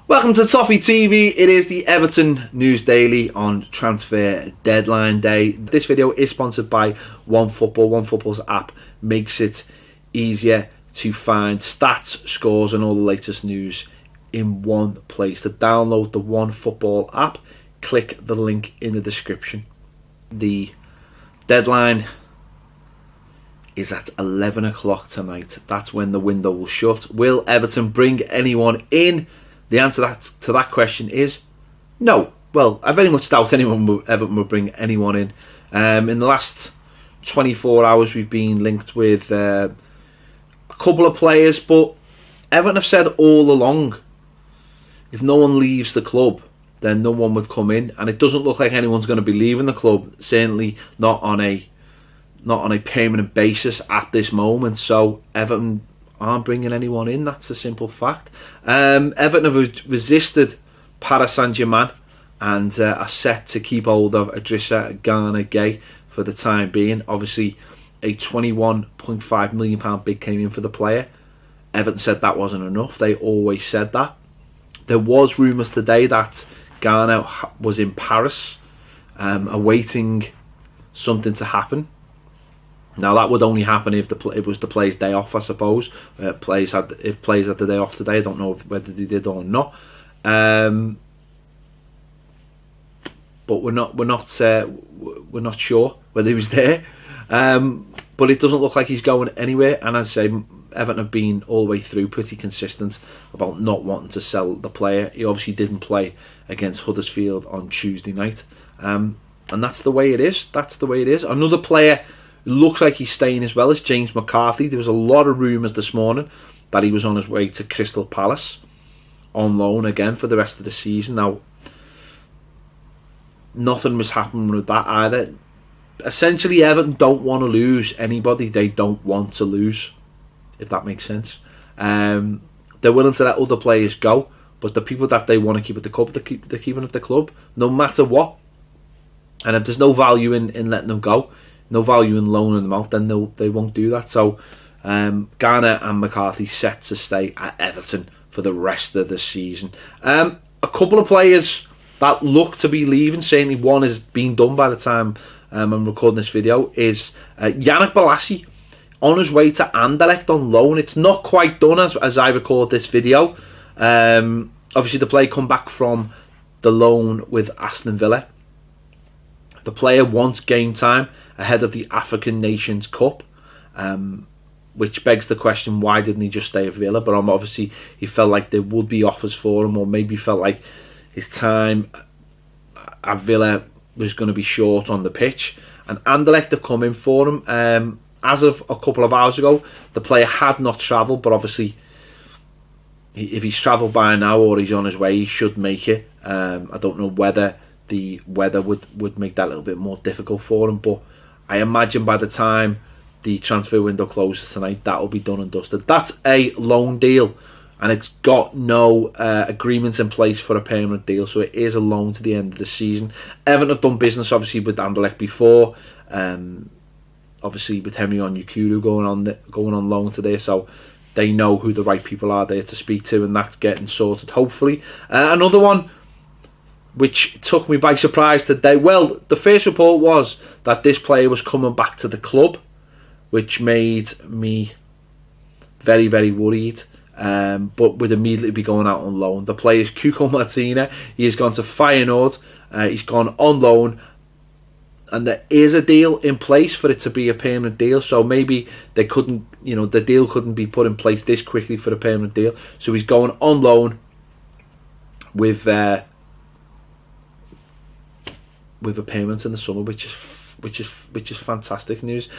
Welcome to Toffee TV. It is the Everton News Daily on transfer deadline day. This video is sponsored by OneFootball. OneFootball's app makes it easier to find stats, scores and all the latest news in one place. To download the OneFootball app, click the link in the description. The deadline is at 11 o'clock tonight. That's when the window will shut. Will Everton bring anyone in? The answer to that question is no. Well, I very much doubt Everton will bring anyone in. In the last 24 hours, we've been linked with a couple of players, but Everton have said all along, if no one leaves the club, then no one would come in, and it doesn't look like anyone's going to be leaving the club. Certainly not on a permanent basis at this moment. So Everton aren't bringing anyone in. That's the simple fact. Everton have resisted Paris Saint-Germain and are set to keep hold of Idrissa Gana Gueye for the time being. Obviously, a £21.5 million bid came in for the player. Everton said that wasn't enough. They always said that. There was rumours today that Gana was in Paris, awaiting something to happen. Now that would only happen if it was the players' day off, I suppose. If players had the day off today, I don't know whether they did or not. But we're not sure whether he was there. But it doesn't look like he's going anywhere. And as I say, Everton have been all the way through pretty consistent about not wanting to sell the player. He obviously didn't play against Huddersfield on Tuesday night, and that's the way it is. That's the way it is. Another player looks like he's staying as well as James McCarthy. There was a lot of rumours this morning that he was on his way to Crystal Palace on loan again for the rest of the season. Now, nothing was happening with that either. Essentially, Everton don't want to lose anybody they don't want to lose, if that makes sense. They're willing to let other players go, but the people that they want to keep at the club, they're keeping at the club, no matter what. And if there's no value in letting them go, no value in loaning them out, then they won't do that. So Garner and McCarthy set to stay at Everton for the rest of the season. A couple of players that look to be leaving, certainly one is being done by the time I'm recording this video, is Yannick Bolasie on his way to Anderlecht on loan. It's not quite done as I record this video. Obviously the player come back from the loan with Aston Villa. The player wants game time ahead of the African Nations Cup, which begs the question, why didn't he just stay at Villa? But obviously he felt like there would be offers for him, or maybe felt like his time at Villa was going to be short on the pitch. And Anderlecht have come in for him. As of a couple of hours ago, the player had not travelled, but obviously if he's travelled by now or he's on his way, he should make it. I don't know whether the weather would make that a little bit more difficult for him, but I imagine by the time the transfer window closes tonight, that will be done and dusted. That's a loan deal, and it's got no agreements in place for a permanent deal, so it is a loan to the end of the season. Everton have done business obviously with Anderlecht before, obviously with Henry Onyekuru going on loan today, so they know who the right people are there to speak to, and that's getting sorted hopefully. Another one which took me by surprise today. Well, the first report was that this player was coming back to the club, which made me very, very worried. But would immediately be going out on loan. The player is Cuco Martina. He has gone to Feyenoord. He's gone on loan, and there is a deal in place for it to be a permanent deal. So maybe they couldn't, the deal couldn't be put in place this quickly for a permanent deal. So he's going on loan with a payment in the summer, which is fantastic news.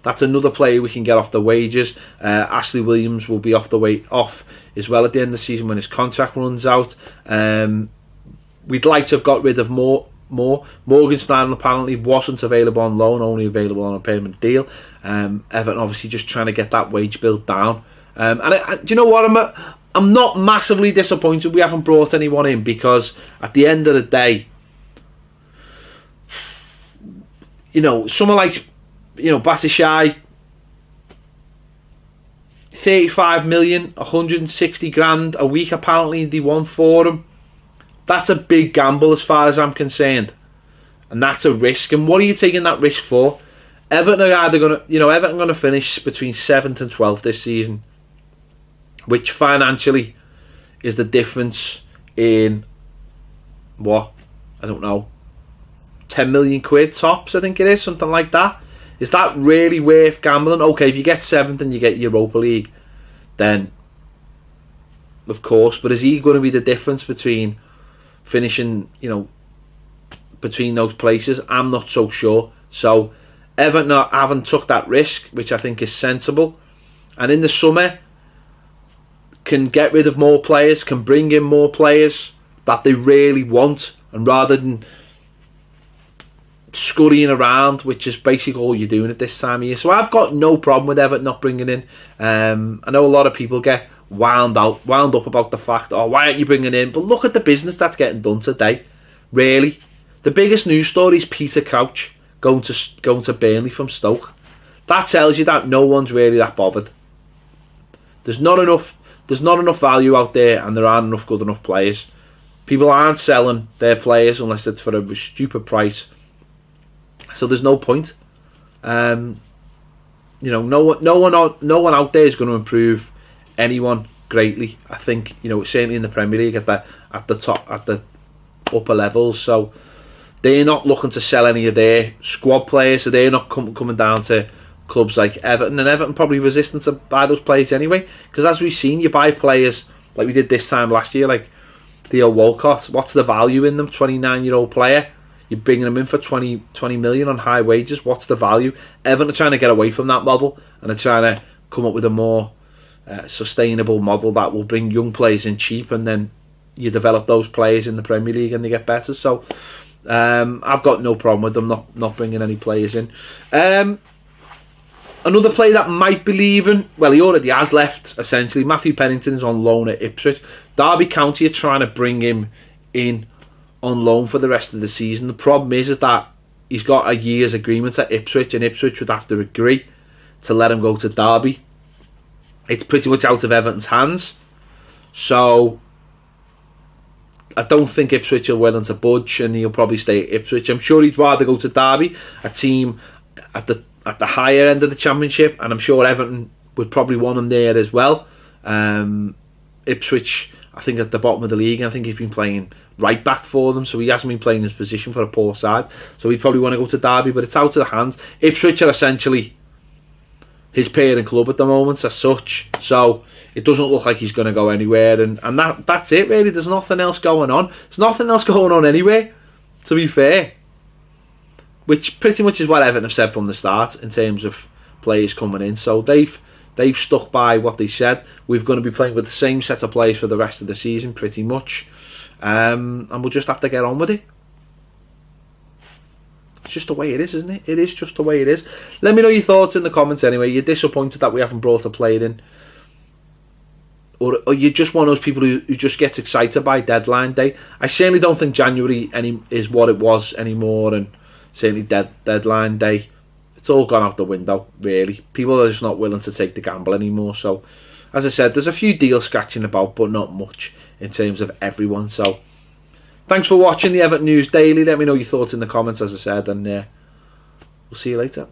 That's another player we can get off the wages. Ashley Williams will be off as well at the end of the season when his contract runs out. We'd like to have got rid of more. Morgenstern apparently wasn't available on loan, only available on a payment deal. Everton obviously just trying to get that wage bill down. And do you know what? I'm not massively disappointed we haven't brought anyone in, because at the end of the day, someone like, Bolasie, 35 million, 160 grand a week apparently they want for him. That's a big gamble as far as I'm concerned. And that's a risk. And what are you taking that risk for? Everton are either going to, Everton going to finish between 7th and 12th this season, which financially is the difference in, what? I don't know, 10 million quid tops, I think it is, something like that. Is that really worth gambling? Okay, if you get 7th and you get Europa League, then of course, but is he going to be the difference between finishing, between those places? I'm not so sure. So Everton haven't took that risk, which I think is sensible, and in the summer can get rid of more players, can bring in more players that they really want, and rather than scurrying around, which is basically all you're doing at this time of year. So I've got no problem with Everton not bringing in. I know a lot of people get wound up about the fact, why aren't you bringing in? But look at the business that's getting done today. Really, the biggest news story is Peter Crouch going to Burnley from Stoke. That tells you that no one's really that bothered. There's not enough value out there, and there aren't enough good enough players. People aren't selling their players unless it's for a stupid price. So there's no point. No one out there is going to improve anyone greatly. I think certainly in the Premier League at the top, at the upper levels. So they're not looking to sell any of their squad players. So they're not coming down to clubs like Everton, and Everton probably resistant to buy those players anyway. Because as we've seen, you buy players like we did this time last year, like Theo Walcott. What's the value in them? 29-year-old player. You're bringing them in for 20 million on high wages. What's the value? Everton are trying to get away from that model, and are trying to come up with a more sustainable model that will bring young players in cheap, and then you develop those players in the Premier League and they get better. So I've got no problem with them not bringing any players in. Another player that might be leaving, well, he already has left, essentially. Matthew Pennington's on loan at Ipswich. Derby County are trying to bring him in on loan for the rest of the season. The problem is that he's got a year's agreement at Ipswich, and Ipswich would have to agree to let him go to Derby. It's pretty much out of Everton's hands, so I don't think Ipswich are willing to budge, and he'll probably stay at Ipswich. I'm sure he'd rather go to Derby, a team at the higher end of the Championship, and I'm sure Everton would probably want him there as well. Ipswich, I think, at the bottom of the league, and I think he's been playing right back for them, so he hasn't been playing his position for a poor side, so he'd probably want to go to Derby, but it's out of the hands. Ipswich are essentially his parent club at the moment as such, so it doesn't look like he's going to go anywhere, and that's it really. There's nothing else going on. There's nothing else going on anyway, to be fair, which pretty much is what Everton have said from the start in terms of players coming in. So they've stuck by what they said. We're going to be playing with the same set of players for the rest of the season pretty much. And we'll just have to get on with it. It's just the way it is, isn't it? It is just the way it is. Let me know your thoughts in the comments anyway. You're disappointed that we haven't brought a player in, or you're just one of those people who just gets excited by deadline day. I certainly don't think January is what it was anymore, and certainly deadline day, it's all gone out the window really. People are just not willing to take the gamble anymore. So as I said, there's a few deals scratching about, but not much in terms of everyone. So thanks for watching the Everton News Daily. Let me know your thoughts in the comments, as I said, and we'll see you later.